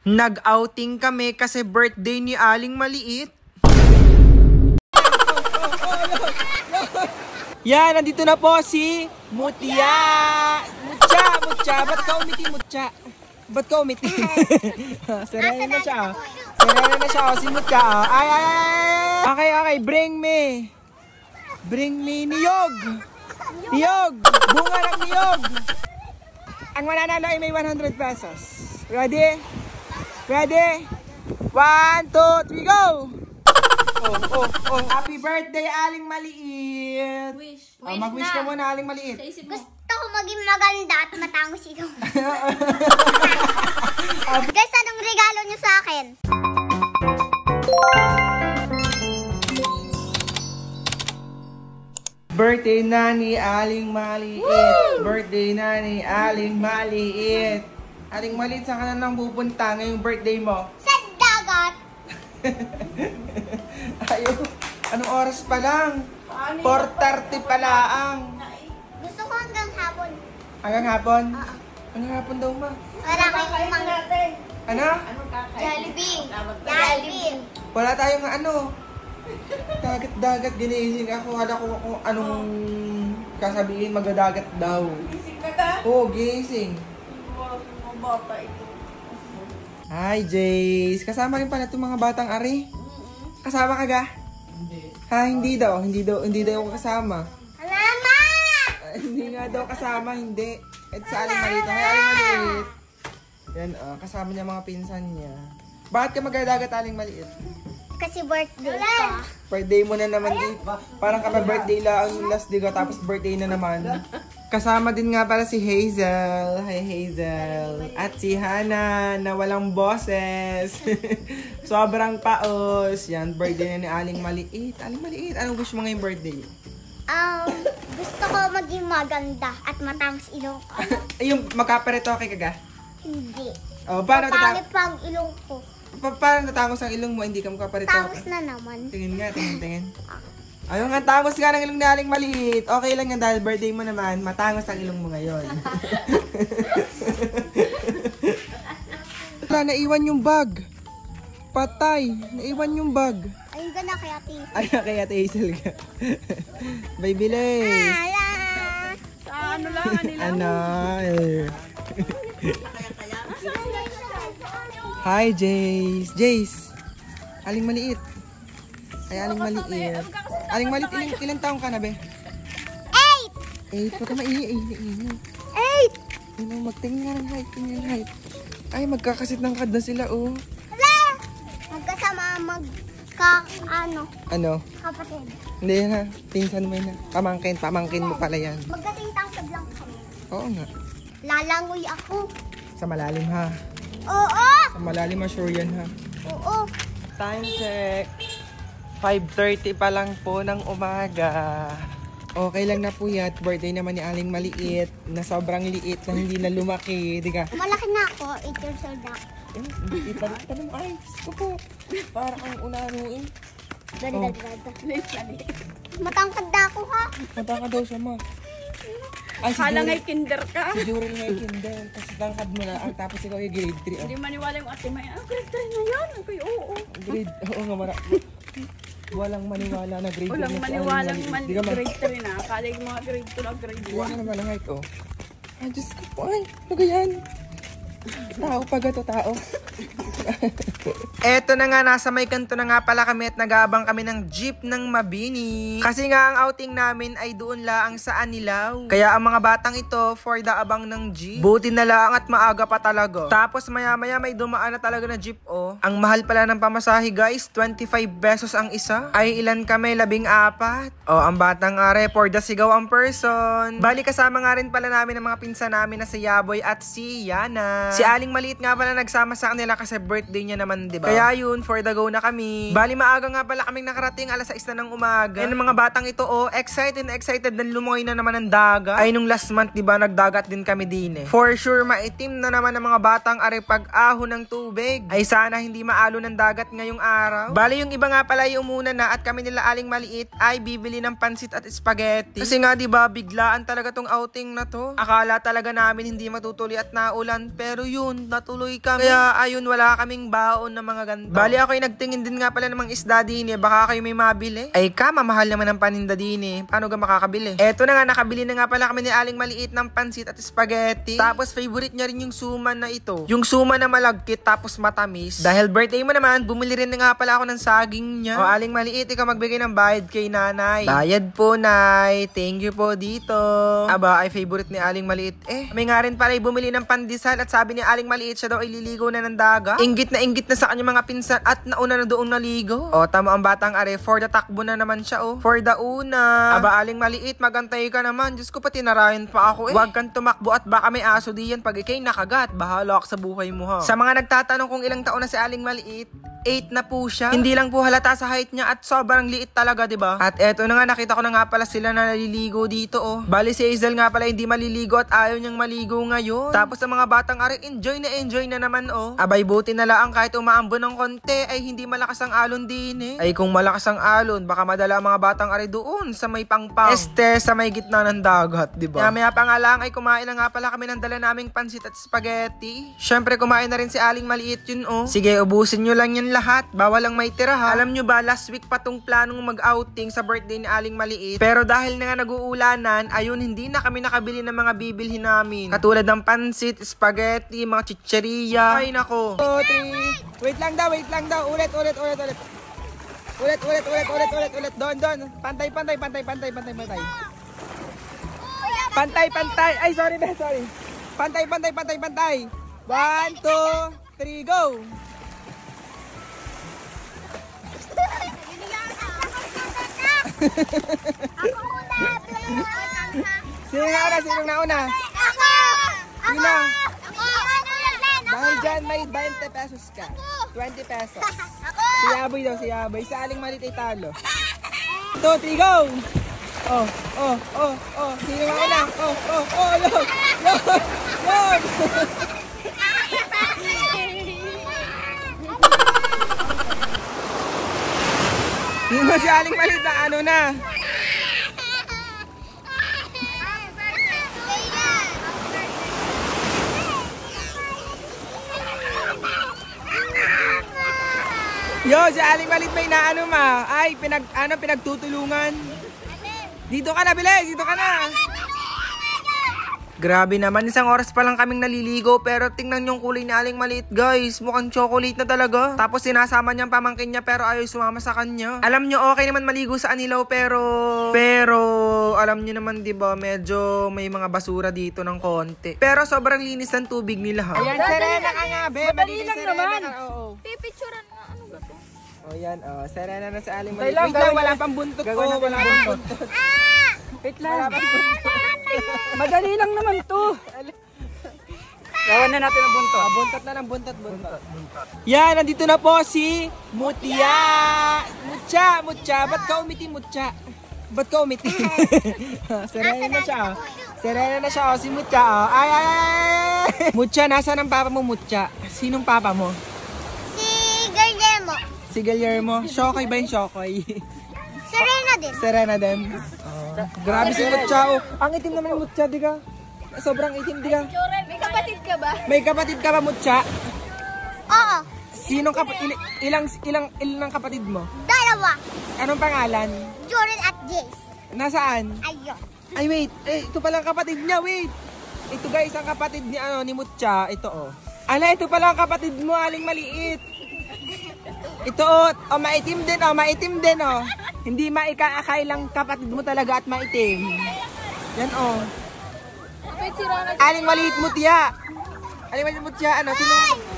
Nag-outing kami kasi birthday ni Aling Maliit. Yan, nandito na po si Mutya. Mutya. Ba't ka umiti, Mutya? Ba't ka umiti? Serena na siya. Serena na siya. Si Mutya. Ay. Okay. Bring me niyog. Niyog. Bunga ng niyog. Ang mananalo ay may 100 pesos. Ready? 1, 2, 3, go! Oh. Happy birthday, Aling Maliit! Wish. Mag-wish ka muna, Aling Maliit. Gusto ko maging maganda at matangos ikaw. Guys, anong regalo niyo sa akin? Birthday na ni Aling Maliit. Woo! Birthday na ni Aling Maliit. Aling Maliit, saan ka na nang pupunta ngayong birthday mo? Sa dagat. Ayaw. Anong oras pa lang? 4:30 pa lang. Gusto ko hanggang hapon. Hanggang hapon? Oo. Hanggang hapon daw ma. Wala kayong kumang. Ano? Jollibee. Wala tayong ano. Dagat ginising ako. Hala ko kung anong kasabihin, magadagat daw. Gising ka ka? Oo, gising. Bata ito. Hi, Jace. Kasama rin pala itong mga batang ari. Kasama ka ga? Hindi. Ha, hindi daw ako kasama. Alama! Hindi nga daw kasama, hindi. At sa Aling Maliit. Ay, Aling Maliit. Yan, kasama niya mga pinsan niya. Bakit ka magadagat, Aling Maliit? Kasi birthday ko. Birthday mo na naman, parang kami birthday lang yung last day ko, tapos birthday na naman. Kasama din nga pala si Hazel. Hi Hazel. At si Hana na walang boses. Sobrang paos. Yan, birthday na ni Aling Maliit. Aling Maliit, anong wish mo ngayong birthday? Gusto ko maging maganda at matangos ilong ko. Yung magkaparetoke ka ga? Hindi. Oh, paano Pangit pang ilong ko. Paano natangos ang ilong mo? Hindi ka magkaparetoke? Tangos na naman. Tingin nga, tingin. Ayun nga, tangos nga ng ilong ni Aling Maliit. Okay lang yan dahil birthday mo naman, matangos ang ilong mo ngayon. Wala, naiwan yung bag. Patay, naiwan yung bag. Ayun ka na kaya Ate. Ay, kaya Hazel ka. Bye, Bilis. Ano lang, anila. Ano? Hi, Jace. Jace. Aling Maliit. Ay, Aling Maliit. Aling Maliit, ilang taong ka na, be? 8. 8. Huwag ka maingay. 8. Ano, magtingin nga ng height. Tingin ng height. Ay, magkakasit ng kad na sila, oh. Hala! Magkasama Ano? kapatid. Hindi na. Pinsan mo na. Pamangkin mo pala yan. Magkasing-tangkad lang kami. Oo nga. Lalangoy ako. Sa malalim, ha? Oo! Sa malalim, sure yan, ha? Oo. Time check. 5:30 pa lang po ng umaga. Okay lang na po yan. Birthday naman ni Aling Maliit na sobrang liit na hindi na lumaki. Di ka? Malaki na ako. 8 years old na ako. Liit pa rin mo. Ay, ko. Para kang unanuin. Dali. Matangkad na ako ha. Mata ka daw siya, ma. Ay, Kala nga'y kinder ka. Si Jurel nga yung kinder. Tapos tangkad mo na. Tapos ikaw yung grade 3. Hindi maniwala yung ate may, grade 3 na yan. Okay, oo. Oo nga, walang maniwala na grade 3. Walang maniwalang grade 3 na. Akala yung mga grade 2 na grade 1. Iwan ka naman ang height, oh. Ay, Diyos ko po. Ay, ano ganyan? Tao pa gato, tao. Eto na nga, nasa may kanto na nga pala kami at nag-aabang kami ng jeep ng Mabini. Kasi nga ang outing namin ay doon laang sa Anilaw. Kaya ang mga batang ito for the abang ng jeep. Buti na lang at maaga pa talaga. Tapos maya maya may dumaan na talaga na jeep, oh. Ang mahal pala ng pamasahe, guys, 25 pesos ang isa. Ay ilan kami? 14. Oh, ang batang are for the sigaw ang person. Bali kasama nga rin pala namin ang mga pinsan namin na si Yaboy at si Yana. Si Aling Maliit nga pala nagsama sa kanila kasi birthday niya naman, diba? Kaya yun, for the go na kami. Bali maaga nga pala kaming nakarating, alas 6 na ng umaga. And ang mga batang ito, oh, excited na lumoy na naman ng dagat. Ay nung last month, diba, nagdagat din kami din eh. For sure, maitim na naman ang mga batang are pag ahon ng tubig. Ay sana hindi maalo ng dagat ngayong araw. Bali yung iba nga pala yung umuna na at kami nila Aling Maliit ay bibili ng pansit at spaghetti. Kasi nga, diba, biglaan talaga tong outing na to. Akala talaga namin hindi matutuloy at naulan, pero talo yun. Natuloy kami. Kaya ayun, wala kaming baon na mga ganito. Bali ako'y nagtingin din nga pala ng mga isda din eh. Baka kayo may mabili. Ay mamahal naman ang paninda din eh. Paano ka makakabili? Eto na nga, nakabili na nga pala kami ni Aling Maliit ng pansit at spaghetti. Tapos favorite niya rin yung suman na ito. Yung suman na malagkit tapos matamis. Dahil birthday mo naman, bumili rin na nga pala ako ng saging niya. O Aling Maliit, ikaw magbigay ng bayad kay nanay. Bayad po, nay. Thank you po dito. Aba, ay favorite ni Aling Maliit. May nga rin pala bumili ng pandesal at sabi ni Aling Maliit siya daw ay liligo na ng dagat. Inggit na sa kanya mga pinsan at nauna na doon naligo. O, tama ang batang are. For the takbo na naman siya, oh. For the una. Aba, Aling Maliit, magantay ka naman. Diyos ko, pati narayan pa ako eh. Huwag kang tumakbo at baka may aso diyan pag ikay nakagat. Bahala ka sa buhay mo ha. Sa mga nagtatanong kung ilang taon na si Aling Maliit, 8 na po siya. Hindi lang po halata sa height niya at sobrang liit talaga, diba? At eto na nga, nakita ko na nga pala sila na naliligo dito, oh. Bali si Hazel nga pala hindi maliligo at ayaw niyang maligo ngayon. Tapos sa mga batang are, enjoy na naman, oh. Abay, buti na lang kahit umaambon ng konti ay hindi malakas ang alon din eh. Ay kung malakas ang alon, baka madala ang mga batang are doon sa may pangpang. Sa may gitna ng dagat, diba? Maya pa nga lang ay kumain na nga pala kami ng dala naming pansit at spaghetti. Syempre kumain na rin si Aling Maliit yun, oh. Sige, ubusin nyo lang yan lahat. Bawal lang may tira ha. Alam nyo ba, last week pa tong planong mag-outing sa birthday ni Aling Maliit. Pero dahil na nga nag-uulanan, ayun, hindi na kami nakabili ng mga bibilhin namin. Katulad ng pansit, spaghetti, mga chicheria. Ay nako. 2, 3. Wait lang daw. Ulit. Ulit. Don. Pantay. Pantay. Ay, sorry. Pantay. 1, 2, 3, go. Sinong nauna? Ako! Sino? Ako! Dahil dyan may 20 pesos ka. 20 pesos. Ako! Si Yaboy. Sa Aling Maliit ay talo. 2, 3, go! Oh. Sino nauna? Log! Sino si Aling Maliit na ano na? Yo, si Aling Maliit may naano ma. Ay, pinagtutulungan. Dito ka na, bilis! Dito ka na! Grabe naman, isang oras pa lang kaming naliligo pero tingnan yung kulay ni Aling Maliit, guys. Mukhang chocolate na talaga. Tapos sinasama niyang pamangkin niya pero ayaw sumama sa kanya. Alam niyo, okay naman maligo sa Anilaw pero alam niyo naman, 'di ba, medyo may mga basura dito ng konti. Pero sobrang linis ng tubig nila ha. Ayan, Serena ka nga, be. Madali lang naman. Oo. Pipicturean nga. Ano ba to? Oh, yan. Oh, Serena na sa Aling Maliit. Wait lang, wala pang buntot ko. Wala pang buntot. Wait lang. Madali lang naman to. Gawan na natin ang buntot. Buntot na lang, buntot. Yan, nandito na po si Mutya. Mutya. Ba't ka umiti, Mutya? Serena na siya, oh. Si Mutya, oh. Ay. Mutya, nasaan ang papa mo, Mutya? Sinong papa mo? Si Guillermo. Shokoy ba yung Shokoy? Serena din. Grabe si Mutya, oh. Ang itim naman yung Mutya, di ka? Sobrang itim, di ka? May kapatid ka ba? May kapatid ka ba, Mutya? Oo. Sinong ilang kapatid mo? 2. Anong pangalan? Jordan at Jace. Nasaan? Ayun. Ay, wait. Ito pala ang kapatid niya, wait. Ito guys, ang kapatid ni Mutya. Ito, oh. Ito pala ang kapatid mo, Aling Maliit. Ito, oh, maitim din, oh. Hindi maikaakailang kapatid mo talaga at maitim. Yan, oh. Aling Maliit, Mutya.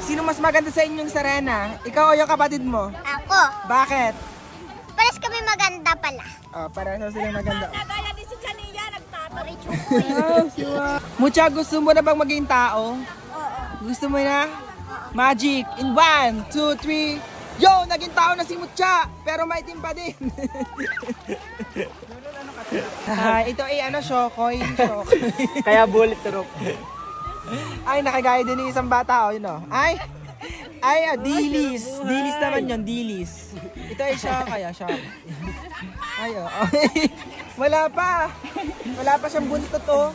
Sino mas maganda sa inyong Serena? Ikaw o yung kapatid mo? Ako. Bakit? Pares kami maganda pala. Oh, pareho silang maganda. Nagaya din si Kaniya, nagtatarik. Mutya, gusto mo na bang maging tao? Gusto mo na? Magic. In 1, 2, 3. Yo, naging tao na si Mutya, pero maitim pa din. Ito ay Shokoy. Kaya bullet turok. Ay, nakagaya din ng isang bata, oh, yun, oh. Ay, Dilis. Dilis naman yun, Dilis. Ito ay siya. Ay, oh. Wala pa siyang buntot, oh.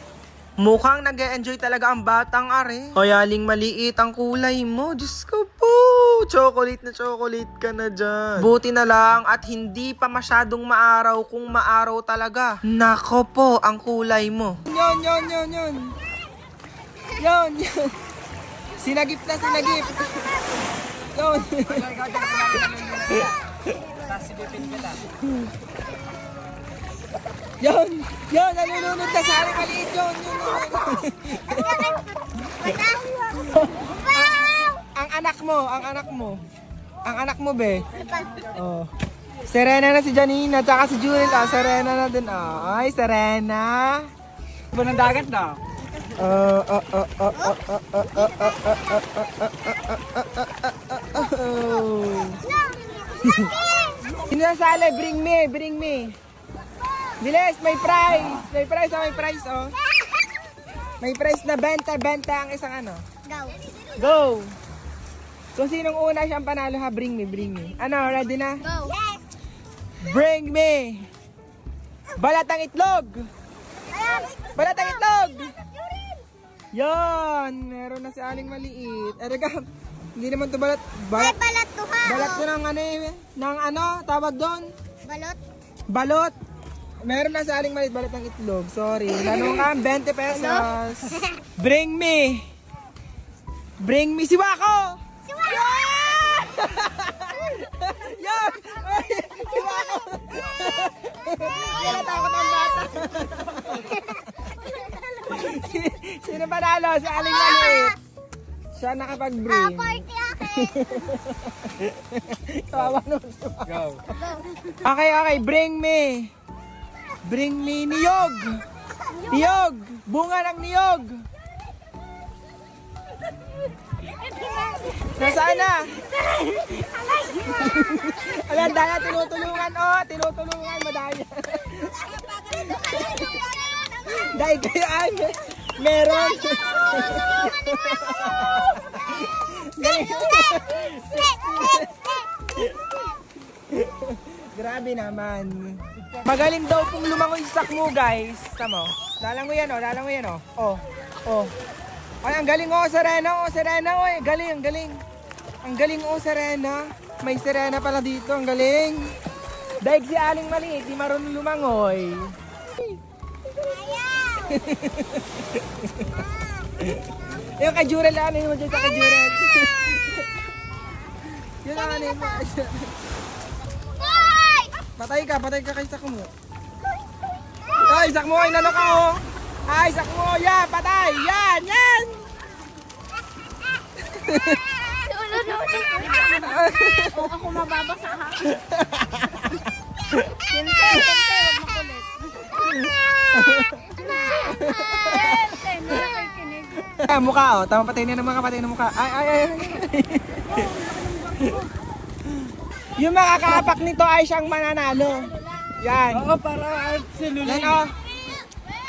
Mukhang nag-e-enjoy talaga ang batang are. Kaya Aling Maliit ang kulay mo. Diyos ko po. Chocolate na chocolate ka na dyan. Buti na lang at hindi pa masyadong maaraw kung maaraw talaga. Nako po ang kulay mo. Yon. Yon. Sinagip na, sinagip. Yon. Yon, nalulunod na sa Aling Maliit yun. Ang anak mo, be. Oh. Serena na si Janina, tsaka si Jurel, Serena na din, Ay, Serena. Iba ng dagat na. Sino nasali? Bring me. Bilis, may prize. May prize, oh. May prize na 20 ang isang ano. Go. So, sinong una siyang panalo ha? Bring me. Ano, ready na? Go. Yes. Bring me. Balatang itlog. Yan. Meron na si Aling Maliit. Erga, hindi naman to balat. Ay, balat to ha. Balat to ng ano, tawag doon? Balot. Meron na sa Aling Maliit balat ng itlog. Sorry. Lalo nga, 20 pesos. Bring me si Wako! Yan! Si Wako! Yan ang takot ang bata. Sino panalo? Si Aling Maliit. Siya nakapag-bring. Kawawa naman si Wako. Okay. Bring me niyog. Bunga ng niyog. Nasaan na? Alam, daya tinutulungan. Madaya. Dahil kayo ay meron. Grabe naman. Magaling daw pong lumangoy sa sakmo, guys. Tama. Lalangoy yan, oh. Oh. Ay, ang galing, Serena, oy. Galing. Ang galing, Serena. May Serena pala dito, ang galing. Daig si Aling Maliit, di marunong lumangoy. Yung kay Jurel, ano mo dyan sa kay Jurel? Yun ang ano mo. Patay ka kay Sakmo. Ay, Sakmo, inano ka, oh. Ay, Sakmo, yan, patay. Yan. Ako mababasa ha. Mukha, oh. Tama, patay na ng mukha. Ay. Yung makakaapak nito ay siyang mananalo. Yan. Oo, para absolutely. Yan, oh.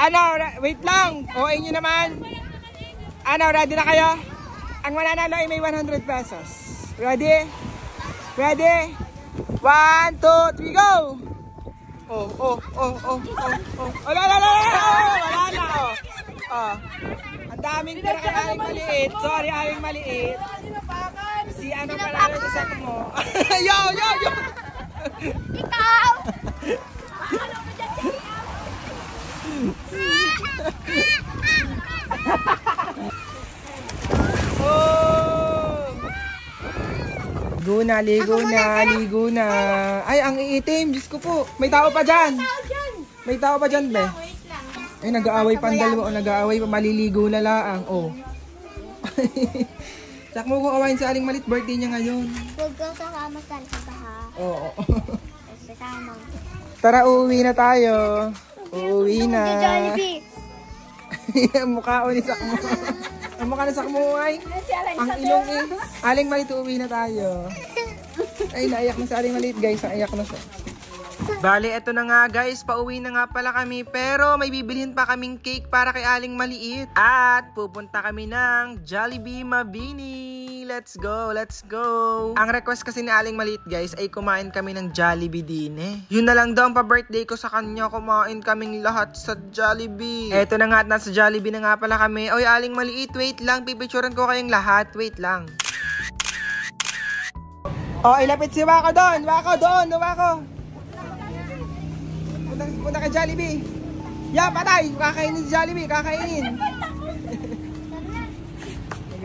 Ano, wait lang. OA nyo naman. Ano, ready na kayo? Ang mananalo ay may 100 pesos. Ready? 1, 2, 3, go! Oh. Wala na, oh. Ang daming tira kay Aling Maliit. Sorry, Aling Maliit. Si ano panalo sa sakit mo? Yo! Ikaw! Ligo na. Ay, ang iitim. Diyos ko po. May tao pa dyan, be. Ay, nag-aaway pa ang dalawa. Nag-aaway pa. Maliligo na laang. Oh. Sak mo kung awayin sa Aling Maliit. Birthday niya ngayon. Huwag kang sasama sa ha. Oo. Sasama. Tara, uuwi na tayo. Uuwi na. Mukha ni Sakmo. Ang mukha ni Sakmo ay ang ilong eh. Aling Maliit, uuwi na tayo. Ay, naiyak na sa Aling Maliit, guys. Naiyak na siya. Bale, eto na nga guys, pauwi na nga pala kami pero may bibilhin pa kaming cake para kay Aling Maliit. At pupunta kami ng Jollibee Mabini. Let's go, let's go. Ang request kasi ni Aling Maliit guys ay kumain kami ng Jollibee din eh. Yun na lang daw ang pa-birthday ko sa kanya, kumain kaming lahat sa Jollibee. Eto na nga at nasa Jollibee na nga pala kami. Oy Aling Maliit, wait lang, pipicturean ko kayong lahat, wait lang. Oh, ilapit si Wako doon, Wako. Punta ka Jollibee. Patay, kakainin si Jollibee, kakainin.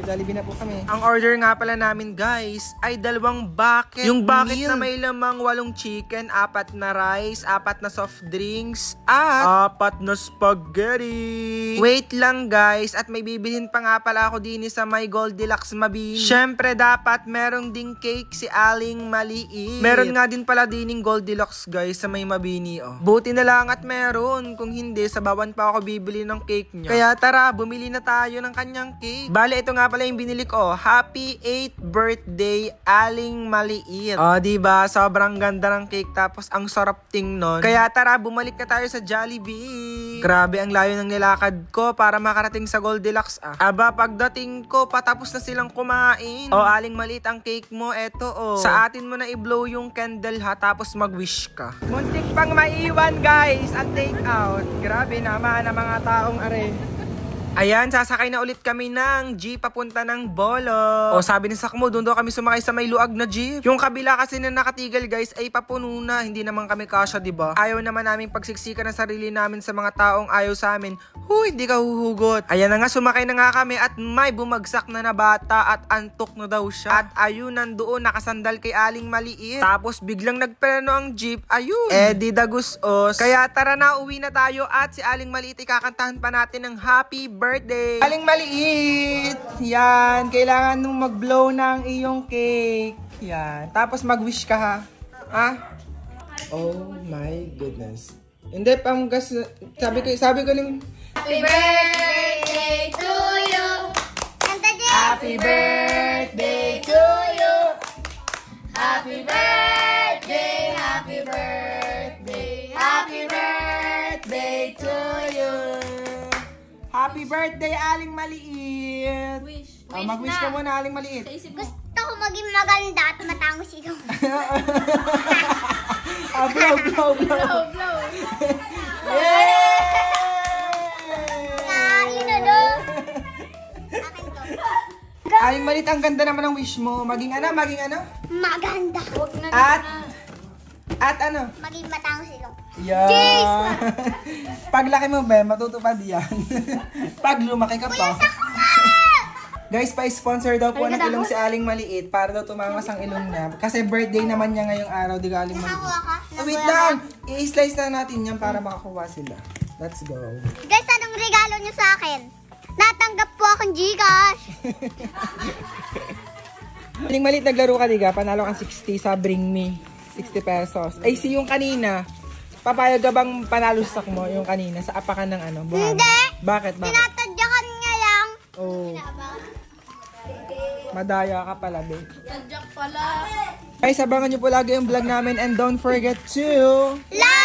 Jollibee na po kami. Ang order nga pala namin guys ay 2 bucket. Yung bucket na may lamang 8 chicken, 4 na rice, 4 na soft drinks, at 4 na spaghetti. Wait lang guys, at may bibilhin pa nga pala ako din sa may Goldilocks Mabini. Syempre dapat merong ding cake si Aling Maliit. Meron nga din pala dining Goldilocks guys sa may Mabini oh. Buti na lang at meron, kung hindi sabawan pa ako bibili ng cake niya. Kaya tara, bumili na tayo ng kanyang cake. Bale, ito nga pala yung binili ko. Happy 8th birthday Aling Maliit. Oh, diba? Sobrang ganda ng cake tapos ang sarap tingnon. Kaya tara, bumalik na tayo sa Jollibee. Grabe ang layo ng nilakad ko para makarating sa Goldilocks ah. Aba, pagdating ko, patapos na silang kumain. Oh, Aling Maliit, ang cake mo, eto oh. Sa atin mo na i-blow yung candle ha, tapos mag-wish ka. Muntik pang maiwan guys at take out. Grabe naman ang mga taong are. Ayan, sasakay na ulit kami ng jeep papunta ng Bolo. O sabi ni Sakmo, doon daw kami sumakay sa may luag na jeep. Yung kabila kasi na nakatigal guys ay papuno na. Hindi naman kami kasya, diba? Ayaw naman namin pagsiksikan ng sarili namin sa mga taong ayaw sa amin. Huy, hindi ka huhugot. Ayan na nga, sumakay na nga kami at may bumagsak na bata at antok na daw siya. At ayun, nandoon, nakasandal kay Aling Maliit. Tapos biglang nagpreno ang jeep. Ayun. Di dagusos. Kaya tara na, uwi na tayo at si Aling Maliit ikakantahan pa natin ng happy birthday. Aling Maliit. Yan, kailangan mong mag-blow ng iyong cake. Yan, tapos mag-wish ka ha. Ha? Oh my goodness. Hindi, panggas. Sabi ko ng Happy birthday to you. Happy birthday to you. Happy birthday, happy birthday, happy birthday to you. Happy birthday, Aling Maliit. Wish. Mag-wish ka muna, Aling Maliit. Gusto ko maging maganda at matangos ikaw. Blow. Yay! Aling Maliit, ang ganda naman ng wish mo. Maging ano? Maganda. At ano? Maging matangos ikaw. Yeah. Paglaki mo ba, matutupad yan. Pag lumaki ka pa. Guys, pa-sponsor daw po ng ilong si Aling Maliit para daw tumangas ang ilong niya. Kasi birthday naman niya ngayong araw, di ka Aling Maliit. Wait lang! I-slice na natin yan para makakuha sila. Let's go. Guys, anong regalo niyo sa akin? Natanggap po akong Gcash. Aling Maliit, naglaro ka, diga? Panalo kang 60 sa Bring Me. 60 pesos. Ay, si yung kanina, papayag ka bang panalo sa mo yung kanina sa apakan ng ano? Buhangin? Hindi. Bakit? Tinatadyakan nga lang. Oh. Madaya ka pala, babe. Tadyak pala. Guys, abangan nyo po lagi yung vlog namin and don't forget to Like!